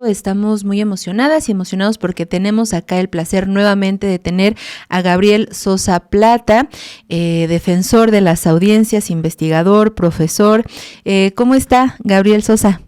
Estamos muy emocionadas y emocionados porque tenemos acá el placer nuevamente de tener a Gabriel Sosa Plata, defensor de las audiencias, investigador, profesor. ¿Cómo está, Gabriel Sosa?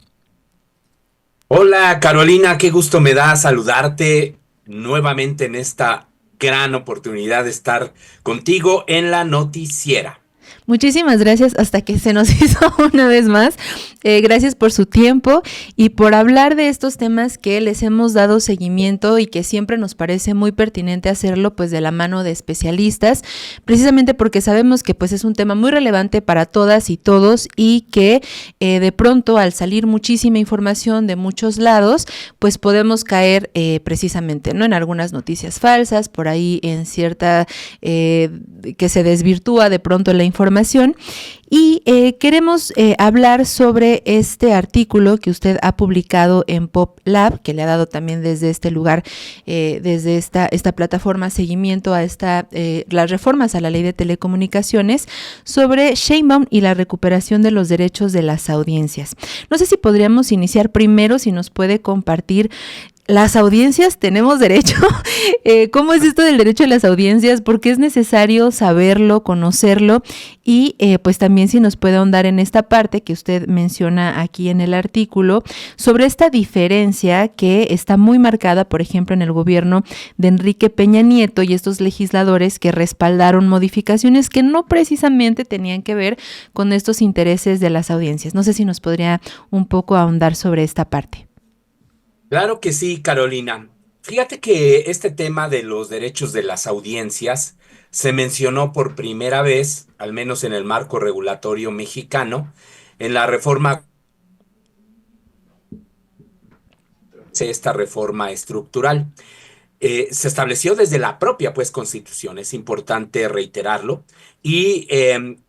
Hola Carolina, qué gusto me da saludarte nuevamente en esta gran oportunidad de estar contigo en la noticiera. Muchísimas gracias hasta que se nos hizo una vez más. Gracias por su tiempo y por hablar de estos temas que les hemos dado seguimiento y que siempre nos parece muy pertinente hacerlo pues de la mano de especialistas, precisamente porque sabemos que pues es un tema muy relevante para todas y todos y que de pronto al salir muchísima información de muchos lados pues podemos caer precisamente, ¿no?, en algunas noticias falsas, por ahí en cierta que se desvirtúa de pronto la información. Y queremos hablar sobre este artículo que usted ha publicado en PopLab, que le ha dado también desde este lugar, desde esta plataforma, seguimiento a las reformas a la ley de telecomunicaciones, sobre Sheinbaum y la recuperación de los derechos de las audiencias. No sé si podríamos iniciar primero, si nos puede compartir. ¿Las audiencias tenemos derecho? ¿Cómo es esto del derecho a las audiencias? ¿Por qué es necesario saberlo, conocerlo? Y pues también si nos puede ahondar en esta parte que usted menciona aquí en el artículo, sobre esta diferencia que está muy marcada, por ejemplo, en el gobierno de Enrique Peña Nieto y estos legisladores que respaldaron modificaciones que no precisamente tenían que ver con estos intereses de las audiencias. No sé si nos podría un poco ahondar sobre esta parte. Claro que sí, Carolina. Fíjate que este tema de los derechos de las audiencias se mencionó por primera vez, al menos en el marco regulatorio mexicano, en la reforma, esta reforma estructural. Se estableció desde la propia pues Constitución, es importante reiterarlo, y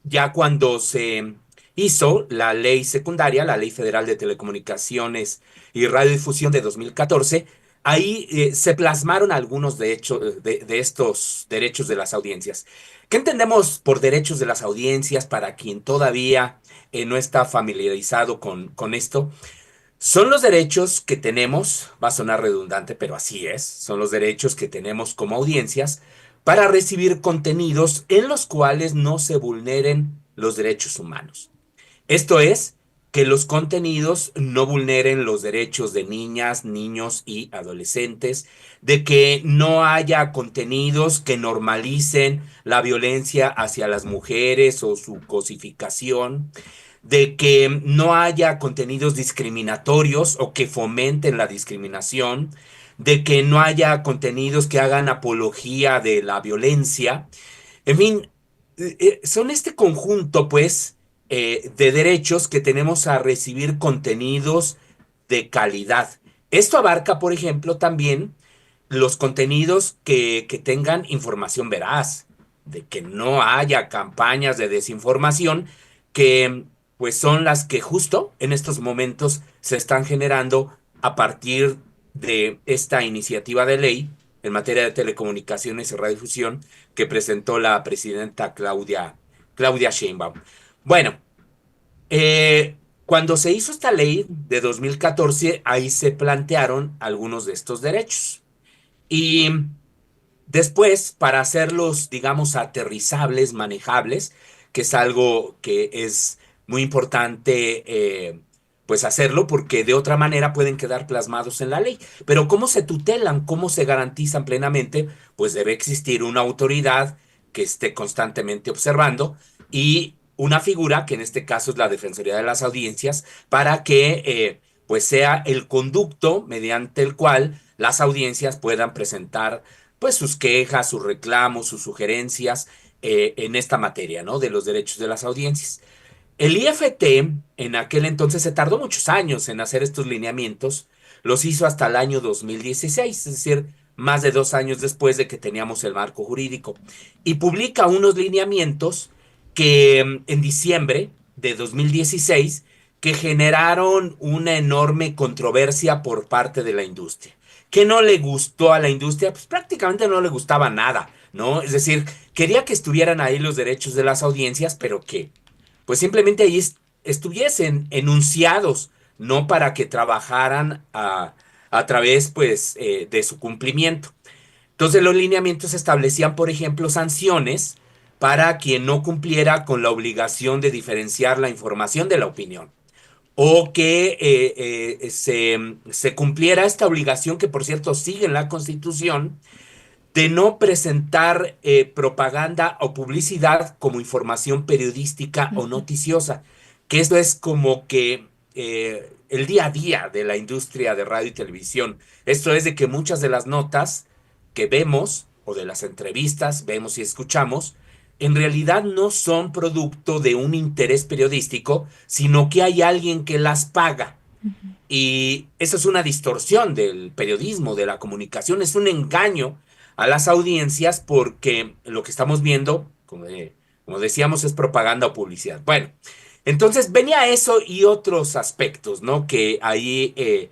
ya cuando se hizo la ley secundaria, la Ley Federal de Telecomunicaciones y Radiodifusión de 2014, ahí se plasmaron algunos de estos derechos de las audiencias. ¿Qué entendemos por derechos de las audiencias para quien todavía no está familiarizado con esto? Son los derechos que tenemos, va a sonar redundante, pero así es, son los derechos que tenemos como audiencias para recibir contenidos en los cuales no se vulneren los derechos humanos. Esto es, que los contenidos no vulneren los derechos de niñas, niños y adolescentes, de que no haya contenidos que normalicen la violencia hacia las mujeres o su cosificación, de que no haya contenidos discriminatorios o que fomenten la discriminación, de que no haya contenidos que hagan apología de la violencia. En fin, son este conjunto, pues, de derechos que tenemos a recibir contenidos de calidad. Esto abarca, por ejemplo, también los contenidos que tengan información veraz, de que no haya campañas de desinformación que pues son las que justo en estos momentos se están generando a partir de esta iniciativa de ley en materia de telecomunicaciones y radiodifusión que presentó la presidenta Claudia Sheinbaum. Bueno, cuando se hizo esta ley de 2014, ahí se plantearon algunos de estos derechos. Y después, para hacerlos, digamos, aterrizables, manejables, que es algo que es muy importante, pues hacerlo, porque de otra manera pueden quedar plasmados en la ley. Pero ¿cómo se tutelan? ¿Cómo se garantizan plenamente? Pues debe existir una autoridad que esté constantemente observando y una figura, que en este caso es la Defensoría de las Audiencias, para que pues sea el conducto mediante el cual las audiencias puedan presentar pues sus quejas, sus reclamos, sus sugerencias en esta materia, ¿no? De los derechos de las audiencias. El IFT en aquel entonces se tardó muchos años en hacer estos lineamientos, los hizo hasta el año 2016, es decir, más de 2 años después de que teníamos el marco jurídico, y publica unos lineamientos que en diciembre de 2016 que generaron una enorme controversia por parte de la industria. ¿Qué no le gustó a la industria? Pues prácticamente no le gustaba nada, ¿no? Es decir, quería que estuvieran ahí los derechos de las audiencias, pero que pues simplemente ahí estuviesen enunciados, no para que trabajaran a través, pues, de su cumplimiento. Entonces, los lineamientos establecían, por ejemplo, sanciones para quien no cumpliera con la obligación de diferenciar la información de la opinión o que se cumpliera esta obligación, que por cierto sigue en la Constitución, de no presentar propaganda o publicidad como información periodística o Ujú. noticiosa, que esto es como que el día a día de la industria de radio y televisión. Esto es de que muchas de las notas que vemos o de las entrevistas vemos y escuchamos, en realidad no son producto de un interés periodístico, sino que hay alguien que las paga. Ujú. Y eso es una distorsión del periodismo, de la comunicación, es un engaño a las audiencias porque lo que estamos viendo, como decíamos, es propaganda o publicidad. Bueno, entonces venía eso y otros aspectos, ¿no? Que ahí,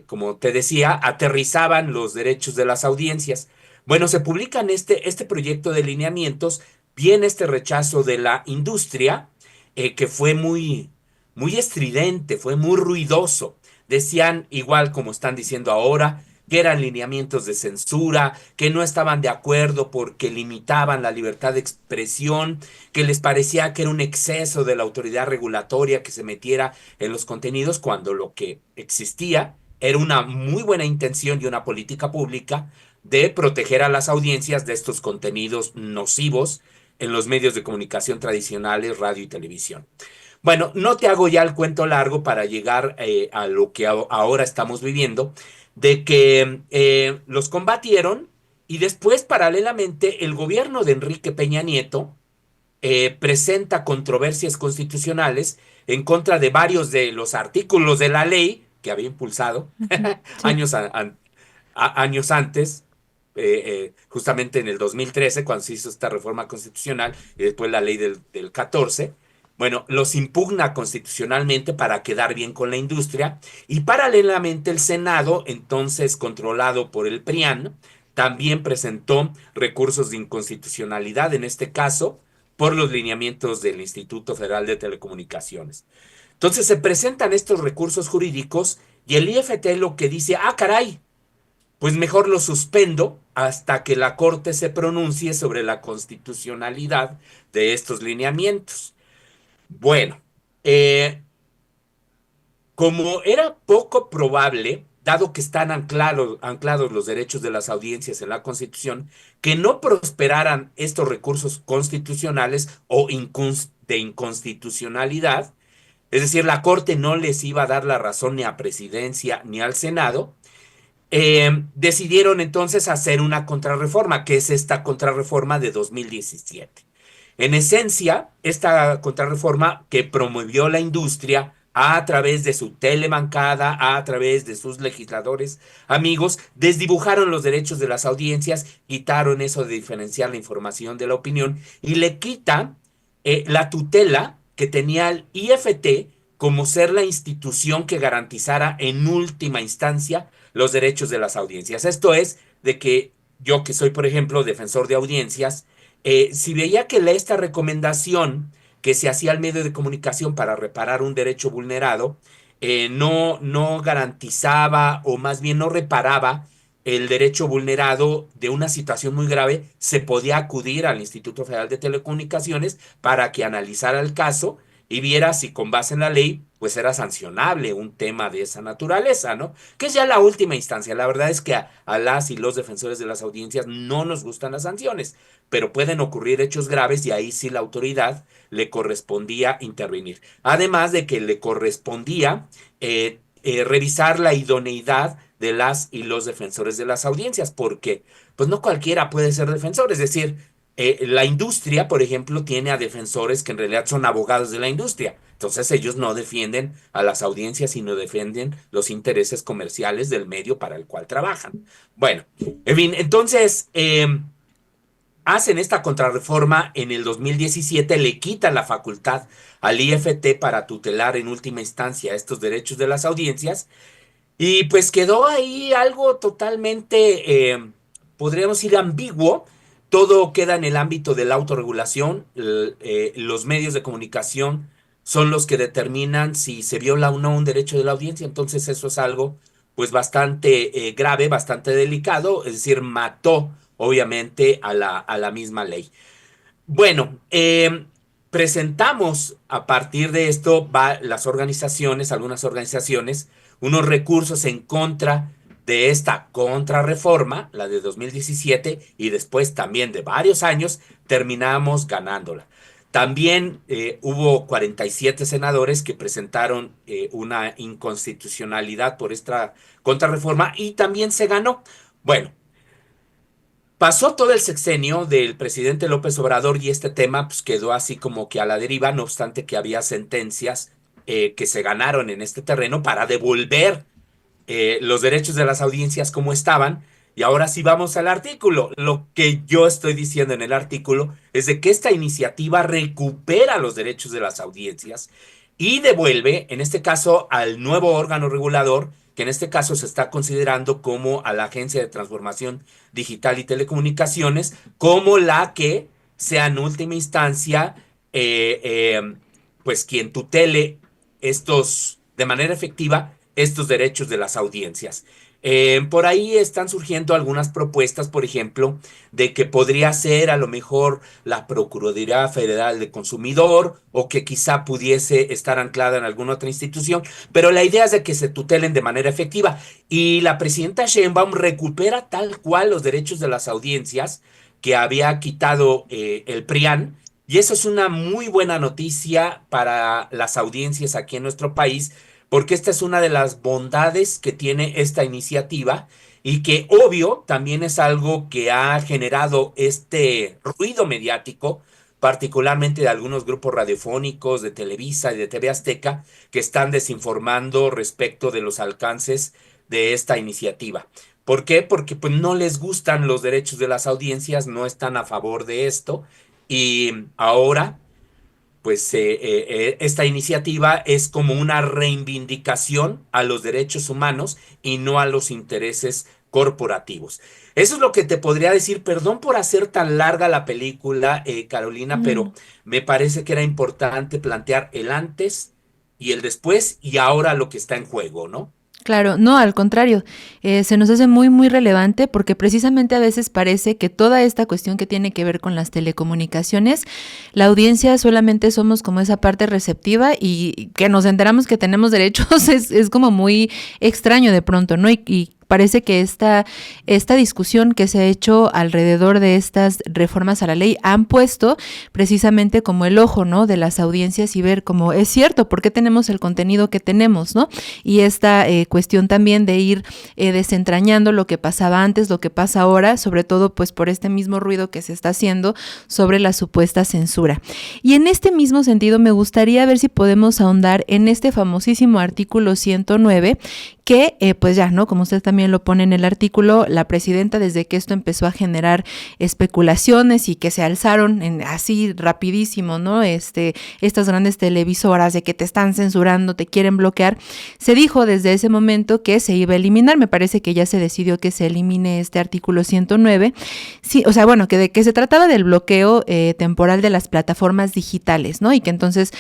como te decía, aterrizaban los derechos de las audiencias. Bueno, se publican este proyecto de lineamientos, viene este rechazo de la industria, que fue muy estridente, fue muy ruidoso. Decían, igual como están diciendo ahora, que eran lineamientos de censura, que no estaban de acuerdo porque limitaban la libertad de expresión, que les parecía que era un exceso de la autoridad regulatoria que se metiera en los contenidos, cuando lo que existía era una muy buena intención y una política pública de proteger a las audiencias de estos contenidos nocivos en los medios de comunicación tradicionales, radio y televisión. Bueno, no te hago ya el cuento largo para llegar a lo que ahora estamos viviendo, de que los combatieron y después, paralelamente, el gobierno de Enrique Peña Nieto presenta controversias constitucionales en contra de varios de los artículos de la ley que había impulsado Ujú. Sí. años, años antes, justamente en el 2013, cuando se hizo esta reforma constitucional y después la ley del 14. Bueno, los impugna constitucionalmente para quedar bien con la industria y paralelamente el Senado, entonces controlado por el PRIAN, también presentó recursos de inconstitucionalidad, en este caso, por los lineamientos del Instituto Federal de Telecomunicaciones. Entonces se presentan estos recursos jurídicos y el IFT lo que dice, ah, caray, pues mejor lo suspendo hasta que la Corte se pronuncie sobre la constitucionalidad de estos lineamientos. Bueno, eh, como era poco probable, dado que están anclados los derechos de las audiencias en la Constitución, que no prosperaran estos recursos constitucionales o de inconstitucionalidad, es decir, la Corte no les iba a dar la razón ni a Presidencia ni al Senado, decidieron entonces hacer una contrarreforma, que es esta contrarreforma de 2017. En esencia, esta contrarreforma que promovió la industria a través de su telebancada, a través de sus legisladores amigos, desdibujaron los derechos de las audiencias, quitaron eso de diferenciar la información de la opinión y le quitan la tutela que tenía el IFT como ser la institución que garantizara en última instancia los derechos de las audiencias. Esto es de que yo, que soy, por ejemplo, defensor de audiencias, si veía que esta recomendación que se hacía al medio de comunicación para reparar un derecho vulnerado no garantizaba o más bien no reparaba el derecho vulnerado de una situación muy grave, se podía acudir al Instituto Federal de Telecomunicaciones para que analizara el caso y viera si con base en la ley, pues era sancionable un tema de esa naturaleza, ¿no? Que es ya la última instancia. La verdad es que a las y los defensores de las audiencias no nos gustan las sanciones, pero pueden ocurrir hechos graves y ahí sí la autoridad le correspondía intervenir. Además de que le correspondía revisar la idoneidad de las y los defensores de las audiencias, porque pues no cualquiera puede ser defensor, es decir, la industria, por ejemplo, tiene a defensores que en realidad son abogados de la industria. Entonces ellos no defienden a las audiencias, sino defienden los intereses comerciales del medio para el cual trabajan. Bueno, en fin, entonces hacen esta contrarreforma en el 2017, le quitan la facultad al IFT para tutelar en última instancia estos derechos de las audiencias y pues quedó ahí algo totalmente, podríamos decir, ambiguo. Todo queda en el ámbito de la autorregulación. Los medios de comunicación son los que determinan si se viola o no un derecho de la audiencia. Entonces eso es algo pues bastante grave, bastante delicado, es decir, mató obviamente a la misma ley. Bueno, presentamos a partir de esto las organizaciones, algunas organizaciones, unos recursos en contra de esta contrarreforma, la de 2017, y después también de varios años, terminamos ganándola. También hubo 47 senadores que presentaron una inconstitucionalidad por esta contrarreforma y también se ganó. Bueno, pasó todo el sexenio del presidente López Obrador y este tema pues, quedó así como que a la deriva, no obstante que había sentencias que se ganaron en este terreno para devolver los derechos de las audiencias como estaban. Y ahora sí vamos al artículo. Lo que yo estoy diciendo en el artículo es de que esta iniciativa recupera los derechos de las audiencias y devuelve, en este caso, al nuevo órgano regulador, que en este caso se está considerando como a la Agencia de Transformación Digital y Telecomunicaciones, como la que sea en última instancia, pues quien tutele estos, de manera efectiva, estos derechos de las audiencias. Por ahí están surgiendo algunas propuestas, por ejemplo, de que podría ser a lo mejor la Procuraduría Federal de Consumidor o que quizá pudiese estar anclada en alguna otra institución, pero la idea es de que se tutelen de manera efectiva. Y la presidenta Sheinbaum recupera tal cual los derechos de las audiencias que había quitado el PRIAN. Y eso es una muy buena noticia para las audiencias aquí en nuestro país, porque esta es una de las bondades que tiene esta iniciativa y que obvio también es algo que ha generado este ruido mediático, particularmente de algunos grupos radiofónicos de Televisa y de TV Azteca, que están desinformando respecto de los alcances de esta iniciativa. ¿Por qué? Porque pues, no les gustan los derechos de las audiencias, no están a favor de esto y ahora pues esta iniciativa es como una reivindicación a los derechos humanos y no a los intereses corporativos. Eso es lo que te podría decir. Perdón por hacer tan larga la película, Carolina, pero No. me parece que era importante plantear el antes y el después y ahora lo que está en juego, ¿no? Claro, no, al contrario, se nos hace muy, muy relevante porque precisamente a veces parece que toda esta cuestión que tiene que ver con las telecomunicaciones, la audiencia solamente somos como esa parte receptiva y que nos enteramos que tenemos derechos es como muy extraño de pronto, ¿no? Y parece que esta discusión que se ha hecho alrededor de estas reformas a la ley han puesto precisamente como el ojo, ¿no? De las audiencias y ver cómo es cierto, por qué tenemos el contenido que tenemos, ¿no? Y esta cuestión también de ir desentrañando lo que pasaba antes, lo que pasa ahora, sobre todo pues por este mismo ruido que se está haciendo sobre la supuesta censura. Y en este mismo sentido me gustaría ver si podemos ahondar en este famosísimo artículo 109 que pues ya, ¿no? Como usted también lo pone en el artículo, la presidenta desde que esto empezó a generar especulaciones y que se alzaron así rapidísimo, ¿no? Estas grandes televisoras de que te están censurando, te quieren bloquear, se dijo desde ese momento que se iba a eliminar. Me parece que ya se decidió que se elimine este artículo 109. Sí, o sea, bueno, que se trataba del bloqueo temporal de las plataformas digitales, ¿no? Y que entonces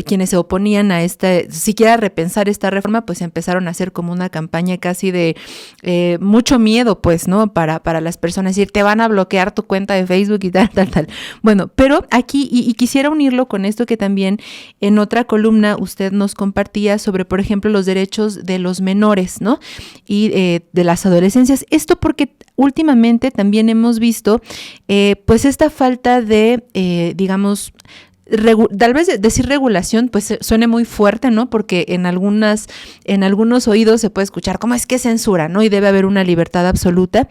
quienes se oponían a siquiera repensar esta reforma, pues empezaron a hacer como una campaña casi de mucho miedo, pues, ¿no? Para las personas, decir, te van a bloquear tu cuenta de Facebook y tal, tal, tal. Bueno, pero aquí, y quisiera unirlo con esto que también en otra columna usted nos compartía sobre, por ejemplo, los derechos de los menores, ¿no? Y de las adolescencias. Esto porque últimamente también hemos visto, pues, esta falta de, digamos, tal vez decir regulación pues suene muy fuerte, ¿no? Porque en algunos oídos se puede escuchar cómo es que censura, ¿no? Y debe haber una libertad absoluta.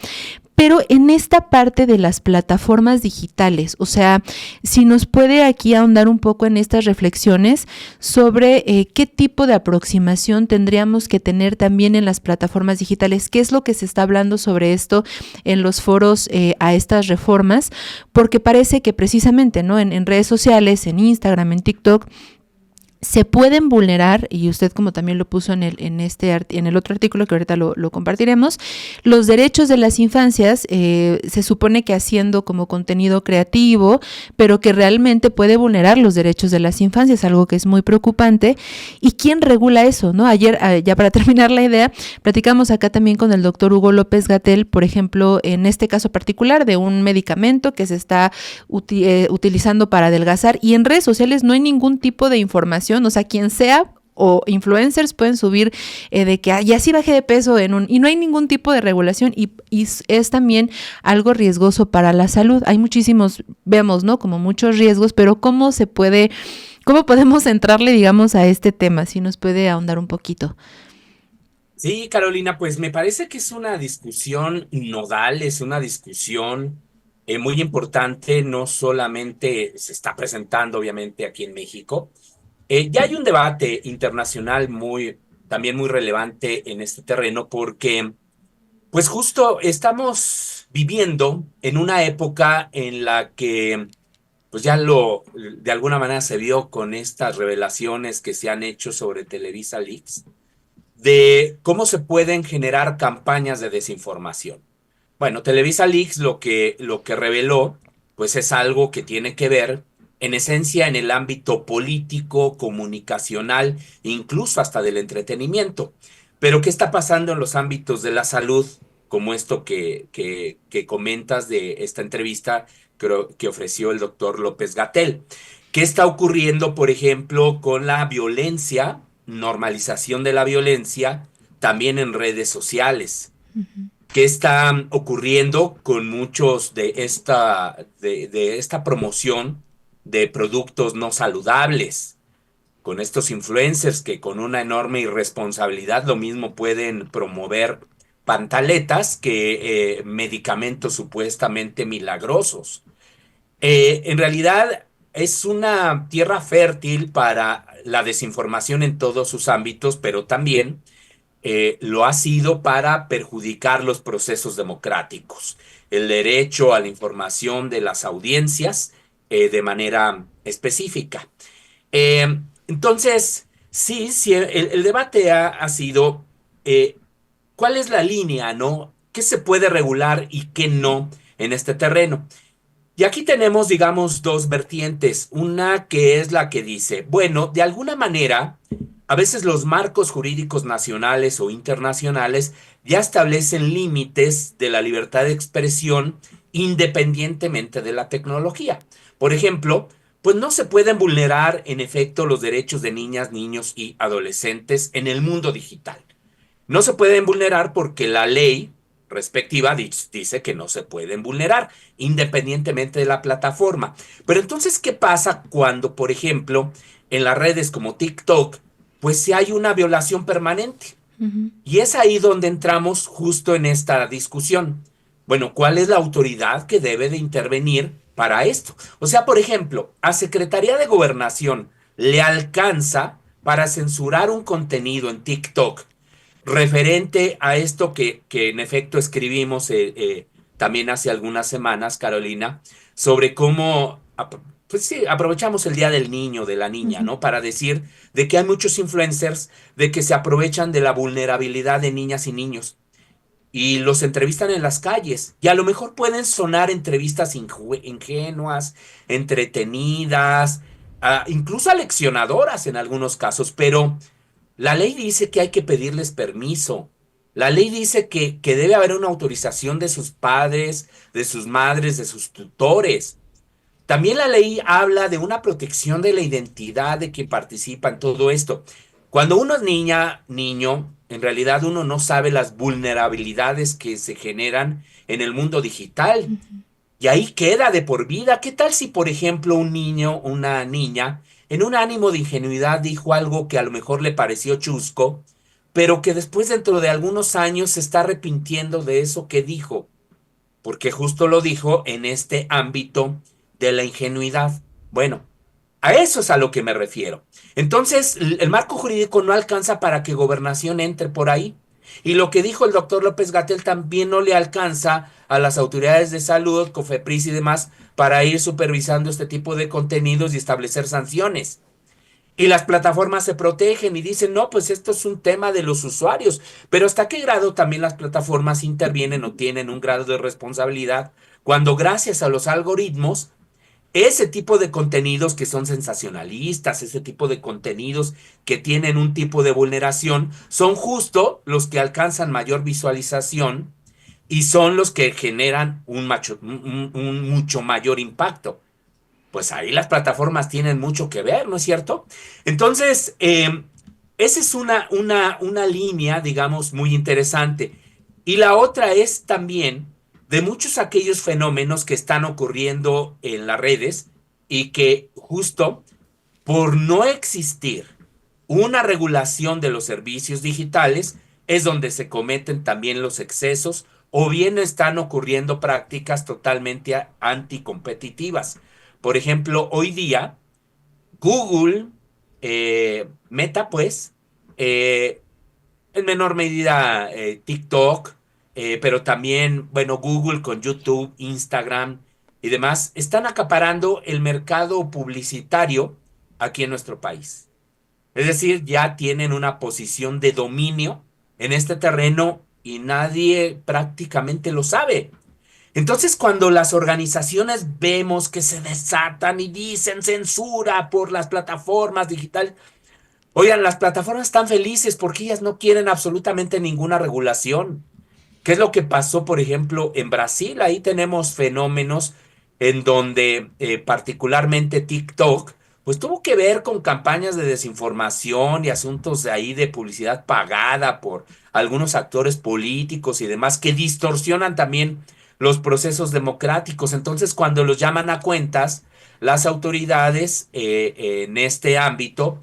Pero en esta parte de las plataformas digitales, o sea, si nos puede aquí ahondar un poco en estas reflexiones sobre qué tipo de aproximación tendríamos que tener también en las plataformas digitales, qué es lo que se está hablando sobre esto en los foros a estas reformas, porque parece que precisamente, ¿no? En redes sociales, en Instagram, en TikTok, se pueden vulnerar, y usted como también lo puso en el otro artículo que ahorita lo compartiremos, los derechos de las infancias, se supone que haciendo como contenido creativo, pero que realmente puede vulnerar los derechos de las infancias, algo que es muy preocupante. ¿Y quién regula eso, no? Ayer, ya para terminar la idea, platicamos acá también con el doctor Hugo López-Gatell, por ejemplo, en este caso particular de un medicamento que se está utilizando para adelgazar, y en redes sociales no hay ningún tipo de información. O sea, quien sea o influencers pueden subir de que ya sí bajé de peso y no hay ningún tipo de regulación, y es también algo riesgoso para la salud. Hay muchísimos, vemos, ¿no? Como muchos riesgos, pero ¿cómo podemos entrarle, digamos, a este tema? Si nos puede ahondar un poquito. Sí, Carolina, pues me parece que es una discusión nodal, es una discusión muy importante, no solamente se está presentando obviamente aquí en México. Ya hay un debate internacional también muy relevante en este terreno porque, pues justo estamos viviendo en una época en la que, pues de alguna manera se vio con estas revelaciones que se han hecho sobre Televisa Leaks, de cómo se pueden generar campañas de desinformación. Bueno, Televisa Leaks lo que reveló, pues es algo que tiene que ver, en esencia, en el ámbito político, comunicacional, incluso hasta del entretenimiento. Pero, ¿qué está pasando en los ámbitos de la salud, como esto que comentas de esta entrevista que ofreció el doctor López-Gatell? ¿Qué está ocurriendo, por ejemplo, con la violencia, normalización de la violencia, también en redes sociales? ¿Qué está ocurriendo con muchos de esta promoción de productos no saludables? Con estos influencers que con una enorme irresponsabilidad lo mismo pueden promover pantaletas que medicamentos supuestamente milagrosos. En realidad es una tierra fértil para la desinformación en todos sus ámbitos, pero también lo ha sido para perjudicar los procesos democráticos, el derecho a la información de las audiencias de manera específica. Entonces, sí, sí, el debate ha sido cuál es la línea, ¿no? ¿Qué se puede regular y qué no en este terreno? Y aquí tenemos, digamos, dos vertientes. Una que es la que dice, bueno, de alguna manera, a veces los marcos jurídicos nacionales o internacionales ya establecen límites de la libertad de expresión independientemente de la tecnología. Por ejemplo, pues no se pueden vulnerar en efecto los derechos de niñas, niños y adolescentes en el mundo digital. No se pueden vulnerar porque la ley respectiva dice que no se pueden vulnerar, independientemente de la plataforma. Pero entonces, ¿qué pasa cuando, por ejemplo, en las redes como TikTok, pues si hay una violación permanente? Uh-huh. Y es ahí donde entramos justo en esta discusión. Bueno, ¿cuál es la autoridad que debe de intervenir para esto? O sea, por ejemplo, a Secretaría de Gobernación le alcanza para censurar un contenido en TikTok referente a esto que en efecto escribimos también hace algunas semanas, Carolina, sobre cómo, pues sí, aprovechamos el Día del Niño, de la niña, Uh-huh. ¿no? Para decir de que hay muchos influencers de que se aprovechan de la vulnerabilidad de niñas y niños y los entrevistan en las calles. Y a lo mejor pueden sonar entrevistas ingenuas, entretenidas, incluso aleccionadoras en algunos casos, pero la ley dice que hay que pedirles permiso. La ley dice que debe haber una autorización de sus padres, de sus madres, de sus tutores. También la ley habla de una protección de la identidad de quien participa en todo esto. Cuando uno es niña, niño, en realidad uno no sabe las vulnerabilidades que se generan en el mundo digital. Uh-huh. Y ahí queda de por vida. ¿Qué tal si, por ejemplo, un niño, una niña, en un ánimo de ingenuidad dijo algo que a lo mejor le pareció chusco, pero que después dentro de algunos años se está arrepintiendo de eso que dijo? Porque justo lo dijo en este ámbito de la ingenuidad. Bueno, a eso es a lo que me refiero. Entonces, el marco jurídico no alcanza para que gobernación entre por ahí. Y lo que dijo el doctor López-Gatell también no le alcanza a las autoridades de salud, COFEPRIS y demás, para ir supervisando este tipo de contenidos y establecer sanciones. Y las plataformas se protegen y dicen, no, pues esto es un tema de los usuarios. Pero ¿hasta qué grado también las plataformas intervienen o tienen un grado de responsabilidad cuando gracias a los algoritmos, ese tipo de contenidos que son sensacionalistas, ese tipo de contenidos que tienen un tipo de vulneración, son justo los que alcanzan mayor visualización y son los que generan un mucho mayor impacto? Pues ahí las plataformas tienen mucho que ver, ¿no es cierto? Entonces, esa es una línea, digamos, muy interesante. Y la otra es también de muchos aquellos fenómenos que están ocurriendo en las redes y que justo por no existir una regulación de los servicios digitales es donde se cometen también los excesos o bien están ocurriendo prácticas totalmente anticompetitivas. Por ejemplo, hoy día Google, Meta, pues, eh, en menor medida TikTok, pero también, bueno, Google con YouTube, Instagram y demás, están acaparando el mercado publicitario aquí en nuestro país. Es decir, ya tienen una posición de dominio en este terreno y nadie prácticamente lo sabe. Entonces, cuando las organizaciones vemos que se desatan y dicen censura por las plataformas digitales, oigan, las plataformas están felices porque ellas no quieren absolutamente ninguna regulación. ¿Qué es lo que pasó, por ejemplo, en Brasil? Ahí tenemos fenómenos en donde particularmente TikTok, pues tuvo que ver con campañas de desinformación y asuntos de ahí de publicidad pagada por algunos actores políticos y demás que distorsionan también los procesos democráticos. Entonces, cuando los llaman a cuentas, las autoridades en este ámbito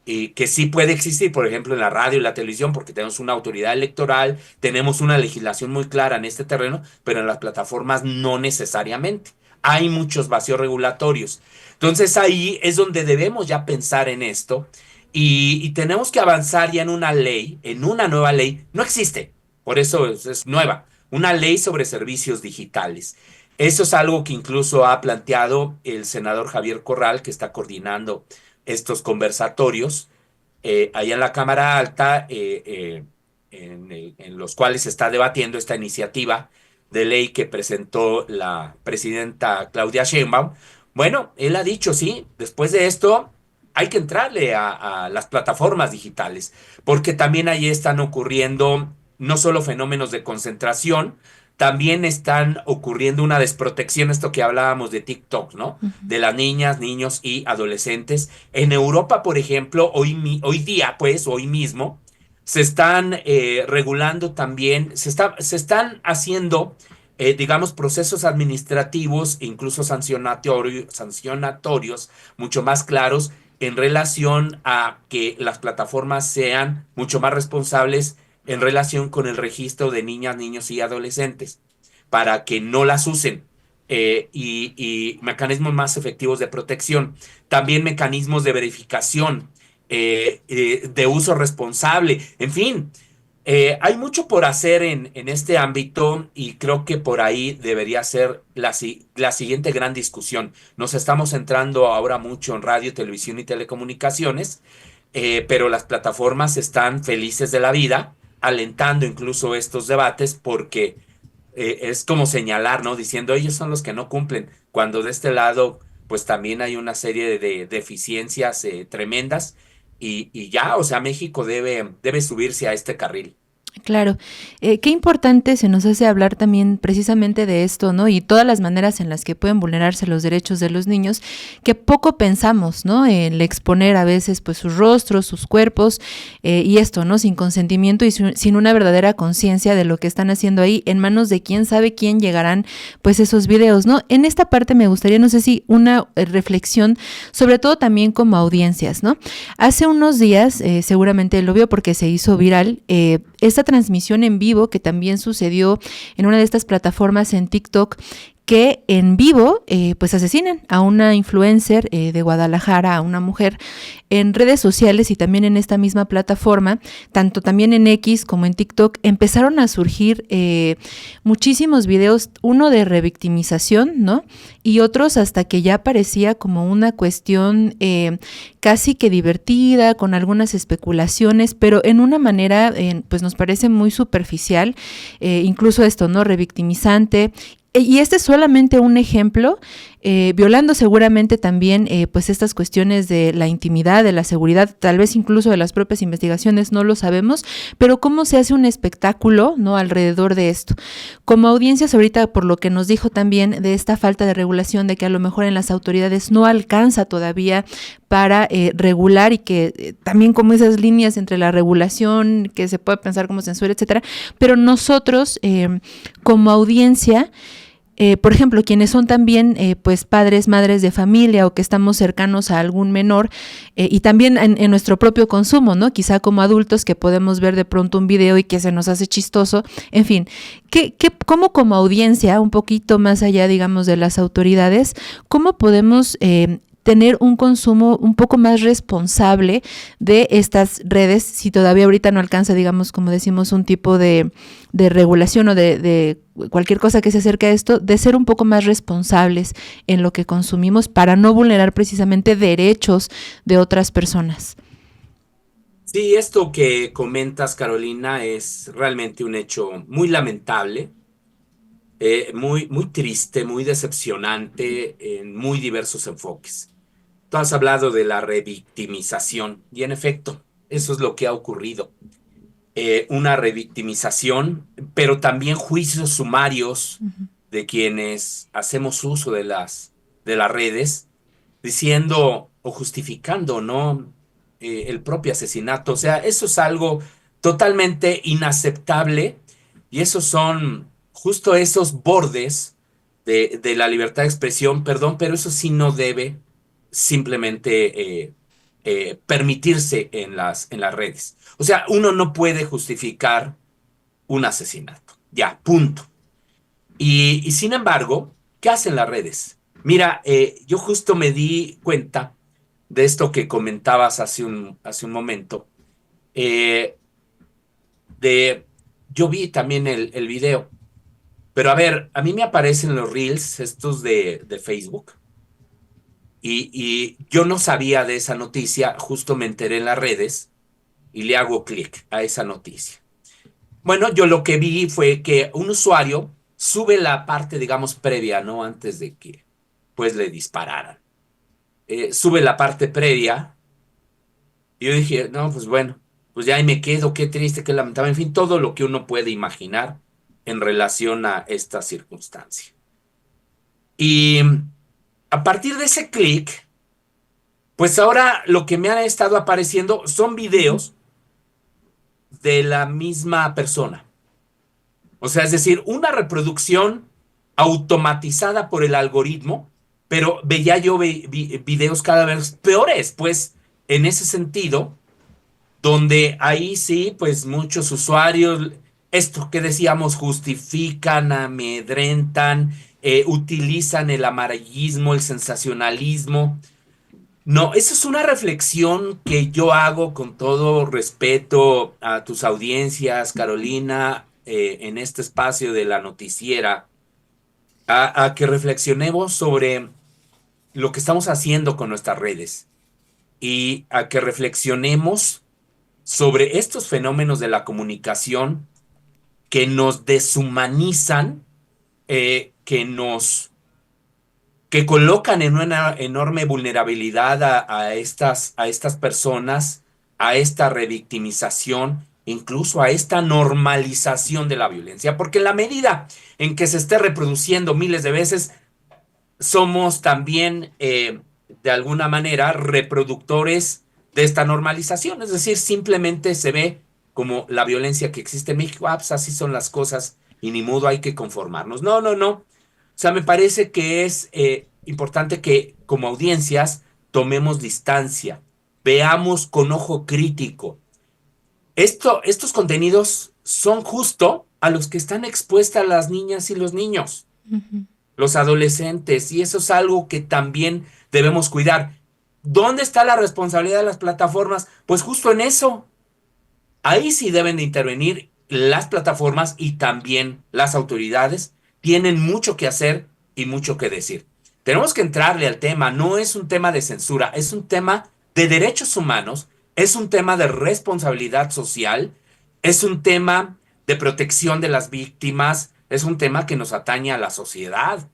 y que sí puede existir, por ejemplo, en la radio y la televisión, porque tenemos una autoridad electoral, tenemos una legislación muy clara en este terreno, pero en las plataformas no necesariamente. Hay muchos vacíos regulatorios. Entonces ahí es donde debemos ya pensar en esto y tenemos que avanzar ya en una ley, en una nueva ley. No existe, por eso es nueva, una ley sobre servicios digitales. Eso es algo que incluso ha planteado el senador Javier Corral, que está coordinando estos conversatorios allá en la Cámara Alta, en los cuales se está debatiendo esta iniciativa de ley que presentó la presidenta Claudia Sheinbaum. Bueno, él ha dicho, sí, después de esto hay que entrarle a las plataformas digitales, porque también ahí están ocurriendo no solo fenómenos de concentración, también están ocurriendo una desprotección, esto que hablábamos de TikTok, ¿no? Ujú. De las niñas, niños y adolescentes. En Europa, por ejemplo, hoy día, pues, hoy mismo, se están regulando también, se están haciendo, digamos, procesos administrativos, incluso sancionatorios, mucho más claros en relación a que las plataformas sean mucho más responsables en relación con el registro de niñas, niños y adolescentes, para que no las usen. Y mecanismos más efectivos de protección, también mecanismos de verificación, de uso responsable, en fin, hay mucho por hacer en este ámbito y creo que por ahí debería ser la siguiente gran discusión. Nos estamos centrando ahora mucho en radio, televisión y telecomunicaciones, pero las plataformas están felices de la vida, alentando incluso estos debates porque es como señalar, ¿no? Diciendo ellos son los que no cumplen, cuando de este lado pues también hay una serie de deficiencias tremendas y ya, o sea, México debe subirse a este carril. Claro, qué importante se nos hace hablar también precisamente de esto, ¿no? Y todas las maneras en las que pueden vulnerarse los derechos de los niños, que poco pensamos, ¿no? El exponer a veces pues sus rostros, sus cuerpos, y esto, ¿no? Sin consentimiento y sin una verdadera conciencia de lo que están haciendo ahí, en manos de quién sabe quién llegarán pues esos videos, ¿no? En esta parte me gustaría, no sé si una reflexión, sobre todo también como audiencias, ¿no? Hace unos días, seguramente lo vio porque se hizo viral, esta transmisión en vivo que también sucedió en una de estas plataformas en TikTok, que en vivo pues asesinan a una influencer de Guadalajara, a una mujer, en redes sociales y también en esta misma plataforma, tanto también en X como en TikTok, empezaron a surgir muchísimos videos, uno de revictimización, ¿no? Y otros hasta que ya parecía como una cuestión casi que divertida, con algunas especulaciones, pero en una manera pues nos parece muy superficial, incluso esto, ¿no? Revictimizante. Y este es solamente un ejemplo, violando seguramente también pues estas cuestiones de la intimidad, de la seguridad, tal vez incluso de las propias investigaciones, no lo sabemos, pero cómo se hace un espectáculo, ¿no? Alrededor de esto. Como audiencias ahorita, por lo que nos dijo también de esta falta de regulación, de que a lo mejor en las autoridades no alcanza todavía para regular, y que también como esas líneas entre la regulación, que se puede pensar como censura, etcétera, pero nosotros como audiencia, por ejemplo, quienes son también pues padres, madres de familia, o que estamos cercanos a algún menor, y también en nuestro propio consumo, ¿no? Quizá como adultos que podemos ver de pronto un video y que se nos hace chistoso, en fin, ¿cómo como audiencia, un poquito más allá, digamos, de las autoridades, cómo podemos tener un consumo un poco más responsable de estas redes, si todavía ahorita no alcanza, digamos, como decimos, un tipo de regulación o de cualquier cosa que se acerque a esto, de ser un poco más responsables en lo que consumimos para no vulnerar precisamente derechos de otras personas? Sí, esto que comentas, Carolina, es realmente un hecho muy lamentable, muy triste, muy decepcionante en muy diversos enfoques. Tú has hablado de la revictimización y en efecto, eso es lo que ha ocurrido. Una revictimización, pero también juicios sumarios Uh-huh. de quienes hacemos uso de las redes, diciendo o justificando, ¿no? El propio asesinato. O sea, eso es algo totalmente inaceptable y esos son justo esos bordes de la libertad de expresión, perdón, pero eso sí no debe simplemente permitirse en las redes. O sea, uno no puede justificar un asesinato. Ya, punto. Y sin embargo, ¿qué hacen las redes? Mira, yo justo me di cuenta de esto que comentabas hace un momento. eh, de, yo vi también el video, pero a ver, a mí me aparecen los reels estos de Facebook y yo no sabía de esa noticia, justo me enteré en las redes y le hago clic a esa noticia. Bueno, yo lo que vi fue que un usuario sube la parte, digamos, previa, ¿no? Antes de que, pues, le dispararan. Sube la parte previa y yo dije, no, pues bueno, pues ya ahí me quedo, qué triste, qué lamentable, en fin, todo lo que uno puede imaginar en relación a esta circunstancia. Y a partir de ese clic, pues ahora lo que me han estado apareciendo son Uh-huh. videos de la misma persona. O sea, es decir, una reproducción automatizada por el algoritmo, pero veía yo videos cada vez peores, pues en ese sentido, donde ahí sí, pues muchos usuarios, esto que decíamos, justifican, amedrentan, utilizan el amarillismo, el sensacionalismo. No, esa es una reflexión que yo hago con todo respeto a tus audiencias, Carolina, en este espacio de la noticiera, a que reflexionemos sobre lo que estamos haciendo con nuestras redes y a que reflexionemos sobre estos fenómenos de la comunicación que nos deshumanizan, que colocan en una enorme vulnerabilidad a estas personas, a esta revictimización, incluso a esta normalización de la violencia, porque en la medida en que se esté reproduciendo miles de veces, somos también, de alguna manera, reproductores de esta normalización, es decir, simplemente se ve como la violencia que existe en México, ah, pues así son las cosas y ni modo hay que conformarnos. No, no, no. O sea, me parece que es importante que como audiencias tomemos distancia, veamos con ojo crítico. Estos contenidos son justo a los que están expuestas las niñas y los niños. Uh-huh. los adolescentes, y eso es algo que también debemos cuidar. ¿Dónde está la responsabilidad de las plataformas? Pues justo en eso. Ahí sí deben de intervenir las plataformas y también las autoridades. Tienen mucho que hacer y mucho que decir. Tenemos que entrarle al tema. No es un tema de censura, es un tema de derechos humanos, es un tema de responsabilidad social, es un tema de protección de las víctimas, es un tema que nos atañe a la sociedad.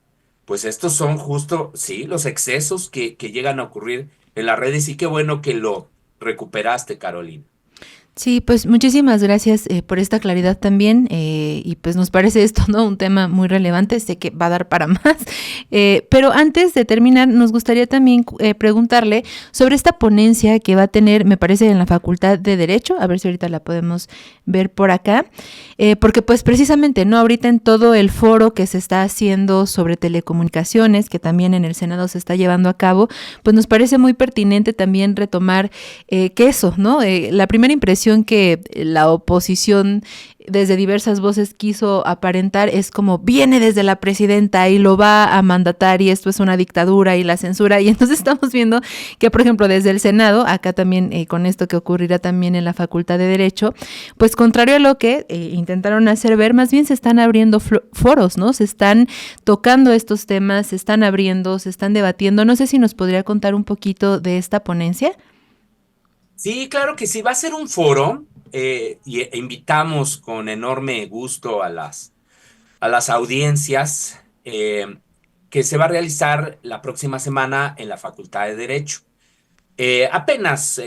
Pues estos son justo, sí, los excesos que llegan a ocurrir en las redes y qué bueno que lo recuperaste, Carolina. Sí, pues muchísimas gracias por esta claridad también y pues nos parece esto, ¿no? Un tema muy relevante, sé que va a dar para más, pero antes de terminar nos gustaría también preguntarle sobre esta ponencia que va a tener, me parece, en la Facultad de Derecho, a ver si ahorita la podemos ver por acá, porque pues precisamente, ¿no? Ahorita en todo el foro que se está haciendo sobre telecomunicaciones, que también en el Senado se está llevando a cabo, pues nos parece muy pertinente también retomar que eso, ¿no? La primera impresión que la oposición desde diversas voces quiso aparentar es como viene desde la presidenta y lo va a mandatar y esto es una dictadura y la censura y entonces estamos viendo que por ejemplo desde el Senado, acá también con esto que ocurrirá también en la Facultad de Derecho, pues contrario a lo que intentaron hacer ver, más bien se están abriendo foros, ¿no? Se están tocando estos temas, se están abriendo, se están debatiendo. No sé si nos podría contar un poquito de esta ponencia. Sí, claro que sí, va a ser un foro e invitamos con enorme gusto a las audiencias que se va a realizar la próxima semana en la Facultad de Derecho. Apenas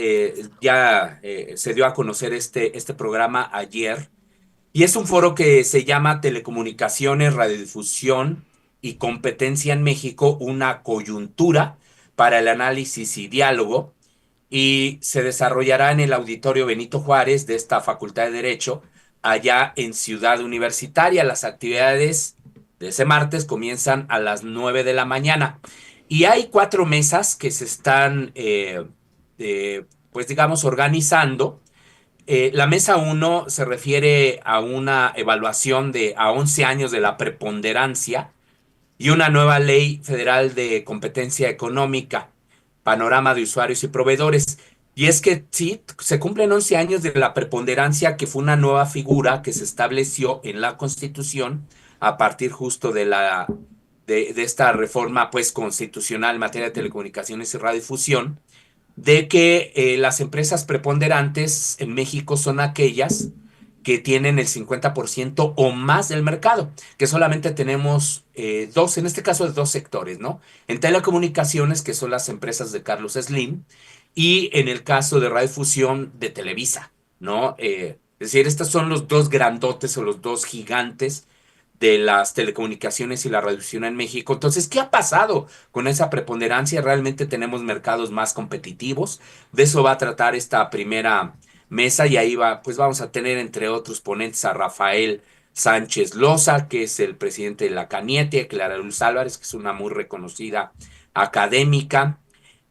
ya se dio a conocer este programa ayer y es un foro que se llama Telecomunicaciones, Radiodifusión y Competencia en México, una coyuntura para el análisis y diálogo y se desarrollará en el Auditorio Benito Juárez de esta Facultad de Derecho, allá en Ciudad Universitaria. Las actividades de ese martes comienzan a las 9 de la mañana y hay 4 mesas que se están, pues digamos, organizando. La mesa uno se refiere a una evaluación de a 11 años de la preponderancia y una nueva ley federal de competencia económica, panorama de usuarios y proveedores. Y es que sí, se cumplen 11 años de la preponderancia, que fue una nueva figura que se estableció en la Constitución a partir justo de esta reforma pues, constitucional en materia de telecomunicaciones y radiodifusión, de que las empresas preponderantes en México son aquellas que tienen el 50% o más del mercado, que solamente tenemos dos, en este caso de dos sectores, ¿no? En telecomunicaciones, que son las empresas de Carlos Slim, y en el caso de radiofusión de Televisa, ¿no? Es decir, estos son los dos grandotes o los dos gigantes de las telecomunicaciones y la reducción en México. Entonces, ¿qué ha pasado con esa preponderancia? Realmente tenemos mercados más competitivos. De eso va a tratar esta primera mesa y ahí va, pues vamos a tener entre otros ponentes a Rafael Sánchez Loza, que es el presidente de la Caniete, Clara Luz Álvarez, que es una muy reconocida académica,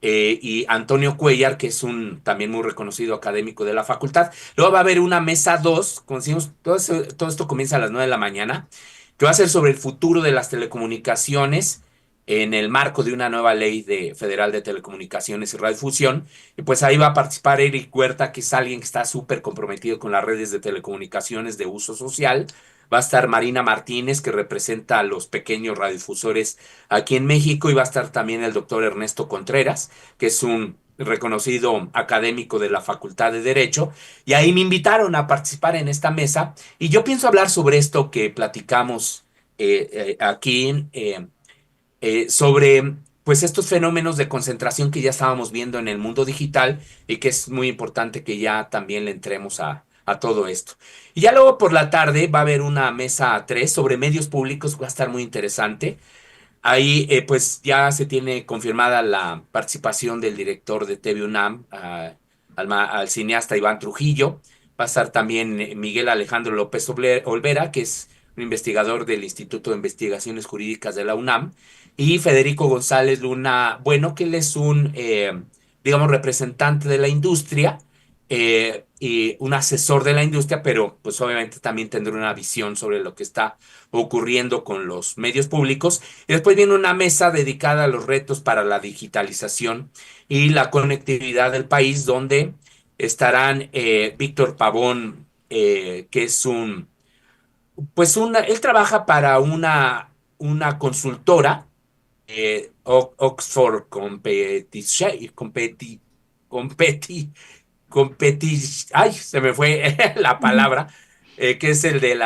y Antonio Cuellar, que es un también muy reconocido académico de la facultad. Luego va a haber una mesa 2, como decimos, todo esto comienza a las 9 de la mañana, que va a ser sobre el futuro de las telecomunicaciones en el marco de una nueva ley federal de telecomunicaciones y radiodifusión. Y pues ahí va a participar Eric Huerta, que es alguien que está súper comprometido con las redes de telecomunicaciones de uso social. Va a estar Marina Martínez, que representa a los pequeños radiodifusores aquí en México, y va a estar también el doctor Ernesto Contreras, que es un reconocido académico de la Facultad de Derecho, y ahí me invitaron a participar en esta mesa, y yo pienso hablar sobre esto que platicamos aquí, sobre pues estos fenómenos de concentración que ya estábamos viendo en el mundo digital y que es muy importante que ya también le entremos a todo esto. Y ya luego por la tarde va a haber una mesa 3 sobre medios públicos, va a estar muy interesante. Ahí pues ya se tiene confirmada la participación del director de TV UNAM, al cineasta Iván Trujillo. Va a estar también Miguel Alejandro López Olvera, que es un investigador del Instituto de Investigaciones Jurídicas de la UNAM, y Federico González Luna, bueno, que él es un, digamos, representante de la industria y un asesor de la industria, pero pues obviamente también tendrá una visión sobre lo que está ocurriendo con los medios públicos. Y después viene una mesa dedicada a los retos para la digitalización y la conectividad del país, donde estarán Víctor Pavón, que es él trabaja para una consultora, Oxford ay, se me fue la Ujú. palabra, que es el de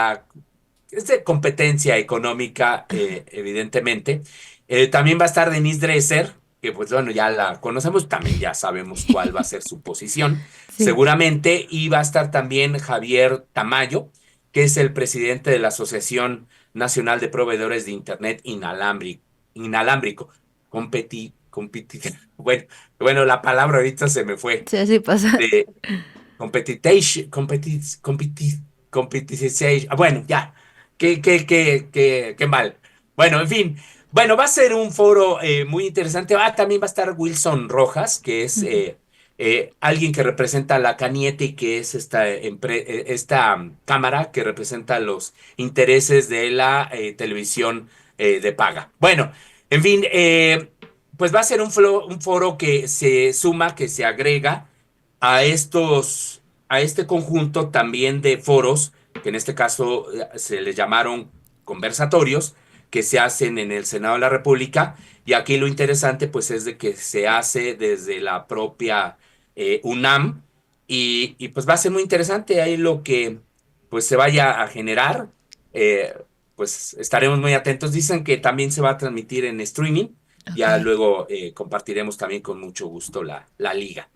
es de competencia económica, evidentemente. También va a estar Denise Dresser, que pues bueno, ya la conocemos, también ya sabemos cuál va a ser su posición, Sí. seguramente, y va a estar también Javier Tamayo, que es el presidente de la Asociación Nacional de Proveedores de Internet Inalámbrico. Bueno, bueno, la palabra ahorita se me fue. Sí, así pasa. De competition, competition, bueno, ya, qué mal. Bueno, en fin, bueno, va a ser un foro muy interesante. También va a estar Wilson Rojas, que es Ujú. alguien que representa a la Caniete y que es esta cámara que representa los intereses de la televisión de paga. Bueno, en fin, pues va a ser un foro que se suma, que se agrega a este conjunto también de foros, que en este caso se les llamaron conversatorios, que se hacen en el Senado de la República. Y aquí lo interesante, pues, es de que se hace desde la propia UNAM, y pues va a ser muy interesante ahí lo que pues se vaya a generar. Eh, pues estaremos muy atentos. Dicen que también se va a transmitir en streaming. Ok. Ya luego compartiremos también con mucho gusto la liga.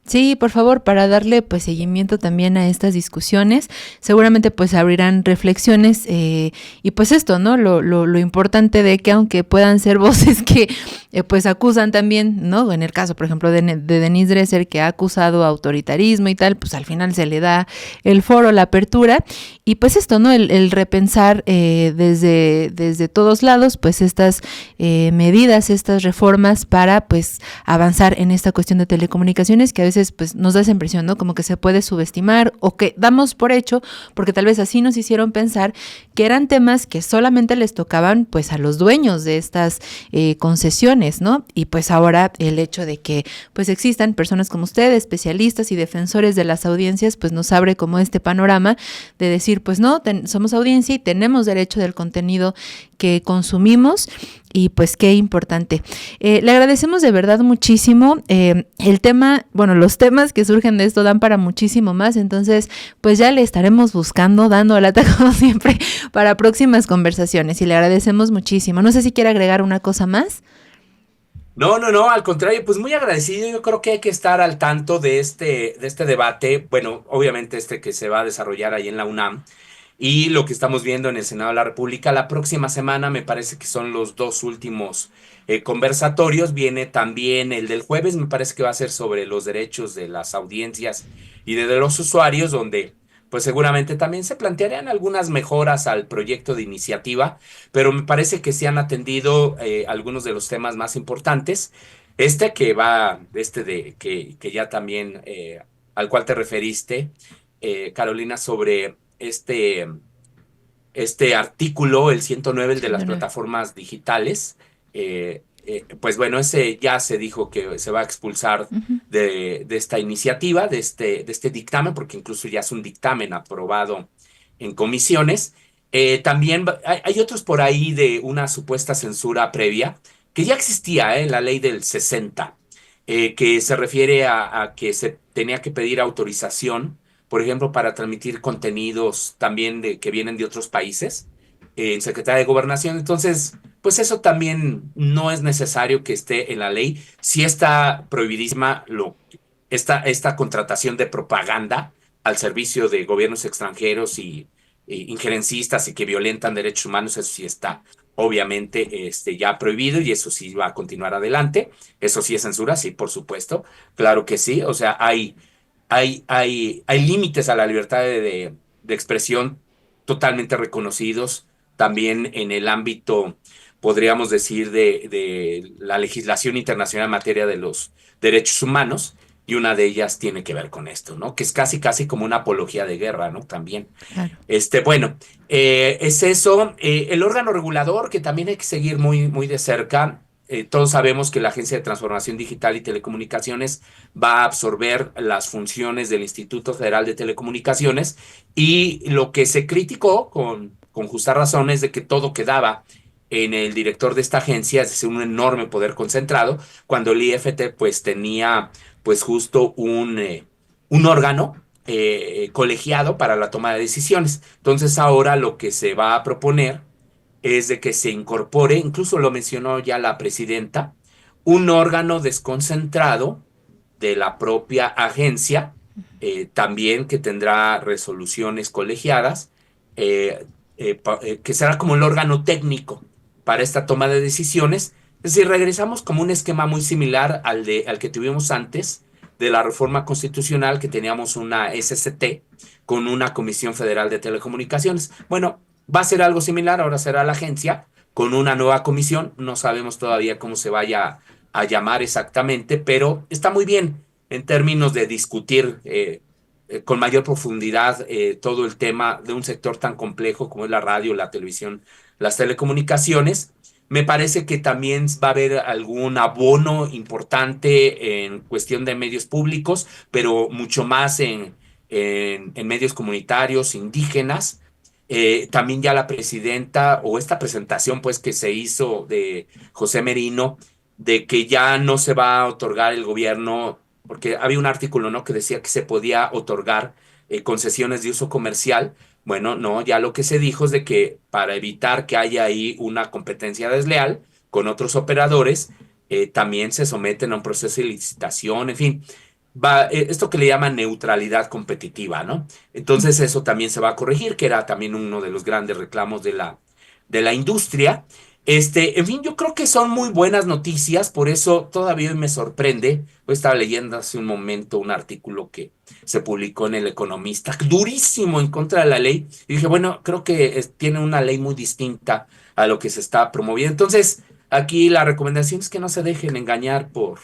Sí, por favor, para darle pues seguimiento también a estas discusiones, seguramente pues abrirán reflexiones y pues esto, ¿no? Lo importante de que aunque puedan ser voces que pues acusan también, ¿no? En el caso, por ejemplo, de Denise Dresser, que ha acusado autoritarismo y tal, pues al final se le da el foro, la apertura y pues esto, ¿no? El repensar desde todos lados pues estas medidas, estas reformas para pues avanzar en esta cuestión de telecomunicaciones que a veces pues nos da esa impresión, ¿no? Como que se puede subestimar o que damos por hecho, porque tal vez así nos hicieron pensar que eran temas que solamente les tocaban pues a los dueños de estas concesiones, ¿no? Y pues ahora el hecho de que pues existan personas como ustedes, especialistas y defensores de las audiencias, pues nos abre como este panorama de decir, pues no, somos audiencia y tenemos derecho del contenido que consumimos y pues qué importante. Le agradecemos de verdad muchísimo. El tema, bueno, los temas que surgen de esto dan para muchísimo más, entonces pues ya le estaremos buscando, dando lata como siempre para próximas conversaciones y le agradecemos muchísimo. No sé si quiere agregar una cosa más. No, no, no, al contrario, pues muy agradecido. Yo creo que hay que estar al tanto de este debate. Bueno, obviamente este que se va a desarrollar ahí en la UNAM y lo que estamos viendo en el Senado de la República. La próxima semana me parece que son los dos últimos conversatorios. Viene también el del jueves, me parece que va a ser sobre los derechos de las audiencias y de los usuarios, donde pues seguramente también se plantearían algunas mejoras al proyecto de iniciativa, pero me parece que se han atendido algunos de los temas más importantes. Este que va, que ya también, al cual te referiste, Carolina, sobre este artículo, el 109, el de las 109. plataformas digitales. Pues bueno, ese ya se dijo que se va a expulsar Uh-huh. de esta iniciativa, de este dictamen, porque incluso ya es un dictamen aprobado en comisiones. También hay otros por ahí de una supuesta censura previa, que ya existía en la ley del 60, que se refiere a que se tenía que pedir autorización, por ejemplo, para transmitir contenidos también que vienen de otros países, en Secretaría de Gobernación. Entonces, pues eso también no es necesario que esté en la ley. Sí está prohibidísima esta contratación de propaganda al servicio de gobiernos extranjeros y injerencistas y que violentan derechos humanos. Eso sí está obviamente ya prohibido, y eso sí va a continuar adelante. Eso sí es censura, sí, por supuesto. Claro que sí. O sea, hay límites a la libertad de expresión totalmente reconocidos también en el ámbito, podríamos decir, de la legislación internacional en materia de los derechos humanos. y una de ellas tiene que ver con esto, ¿no? Que es casi, casi como una apología de guerra, ¿no? También. Claro. Bueno, es eso. El órgano regulador, que también hay que seguir muy, muy de cerca. Todos sabemos que la Agencia de Transformación Digital y Telecomunicaciones va a absorber las funciones del Instituto Federal de Telecomunicaciones, y lo que se criticó con justa razón es de que todo quedaba en el director de esta agencia, es decir, un enorme poder concentrado, cuando el IFT pues tenía pues justo un órgano colegiado para la toma de decisiones. Entonces ahora lo que se va a proponer es de que se incorpore, incluso lo mencionó ya la presidenta, un órgano desconcentrado de la propia agencia, también que tendrá resoluciones colegiadas, que será como el órgano técnico para esta toma de decisiones. Es decir, regresamos como un esquema muy similar al que tuvimos antes de la reforma constitucional, que teníamos una SCT con una Comisión Federal de Telecomunicaciones. Bueno, va a ser algo similar, ahora será la agencia con una nueva comisión, no sabemos todavía cómo se vaya a llamar exactamente, pero está muy bien en términos de discutir con mayor profundidad todo el tema de un sector tan complejo como es la radio, la televisión, las telecomunicaciones. Me parece que también va a haber algún abono importante en cuestión de medios públicos, pero mucho más en medios comunitarios, indígenas. También ya la presidenta, o esta presentación pues que se hizo de José Merino, de que ya no se va a otorgar el gobierno, porque había un artículo, ¿no?, que decía que se podía otorgar concesiones de uso comercial. Bueno, no, ya lo que se dijo es de que para evitar que haya ahí una competencia desleal con otros operadores, también se someten a un proceso de licitación, en fin, esto que le llaman neutralidad competitiva, ¿no? Entonces eso también se va a corregir, que era también uno de los grandes reclamos de la industria. En fin, yo creo que son muy buenas noticias, por eso todavía hoy me sorprende. Hoy estaba leyendo hace un momento un artículo que se publicó en El Economista, durísimo en contra de la ley, y dije, bueno, creo que tiene una ley muy distinta a lo que se está promoviendo. Entonces, aquí la recomendación es que no se dejen engañar por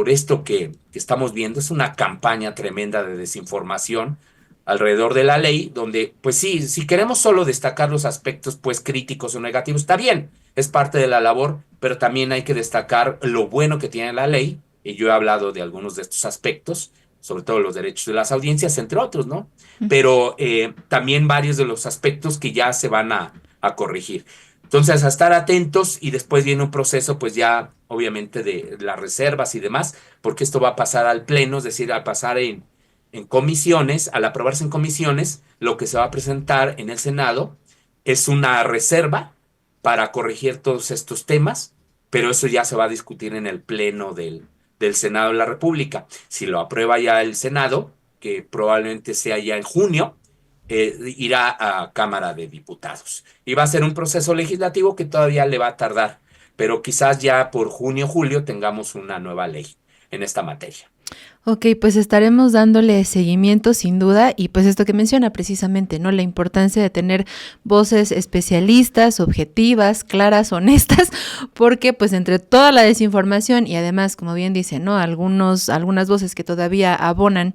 esto que estamos viendo. Es una campaña tremenda de desinformación alrededor de la ley, donde, pues sí, si queremos solo destacar los aspectos, pues críticos o negativos, está bien, es parte de la labor, pero también hay que destacar lo bueno que tiene la ley, y yo he hablado de algunos de estos aspectos, sobre todo los derechos de las audiencias, entre otros, ¿no? Pero también varios de los aspectos que ya se van a corregir. Entonces, a estar atentos, y después viene un proceso, pues ya obviamente de las reservas y demás, porque esto va a pasar al pleno, es decir, al pasar en comisiones, al aprobarse en comisiones, lo que se va a presentar en el Senado es una reserva para corregir todos estos temas, pero eso ya se va a discutir en el pleno del Senado de la República. Si lo aprueba ya el Senado, que probablemente sea ya en junio, irá a Cámara de Diputados. Y va a ser un proceso legislativo que todavía le va a tardar, pero quizás ya por junio, julio tengamos una nueva ley en esta materia. Ok, pues estaremos dándole seguimiento sin duda, y pues esto que menciona precisamente, ¿no? La importancia de tener voces especialistas, objetivas, claras, honestas, porque pues entre toda la desinformación y además, como bien dice, ¿no? Algunas voces que todavía abonan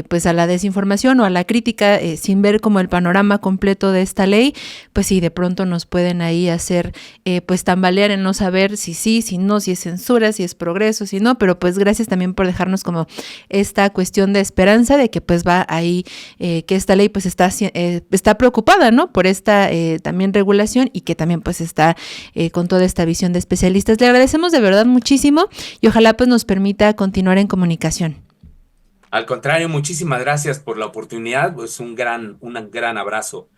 pues a la desinformación o a la crítica sin ver como el panorama completo de esta ley, pues sí, de pronto nos pueden ahí hacer pues tambalear en no saber si sí, si no, si es censura, si es progreso, si no, pero pues gracias también por dejarnos como esta cuestión de esperanza de que pues va ahí, que esta ley pues está preocupada, ¿no? Por esta también regulación, y que también pues está con toda esta visión de especialistas. Le agradecemos de verdad muchísimo, y ojalá pues nos permita continuar en comunicación. Al contrario, muchísimas gracias por la oportunidad. Pues un gran abrazo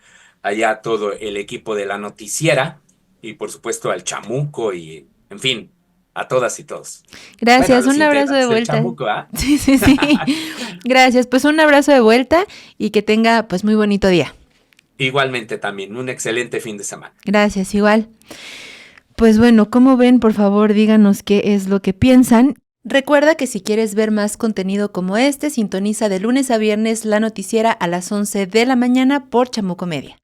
allá a todo el equipo de la noticiera, y por supuesto al Chamuco, y en fin, a todas y todos. Bueno, Gracias, los un abrazo de integrantes del vuelta. Chamuco, ¿ah? Sí, sí, sí. Gracias, pues un abrazo de vuelta y que tenga pues muy bonito día. Igualmente también, un excelente fin de semana. Gracias, igual. Pues bueno, como ven, por favor, díganos qué es lo que piensan. Recuerda que si quieres ver más contenido como este, sintoniza de lunes a viernes la noticiera a las 11 de la mañana por Chamuco Media.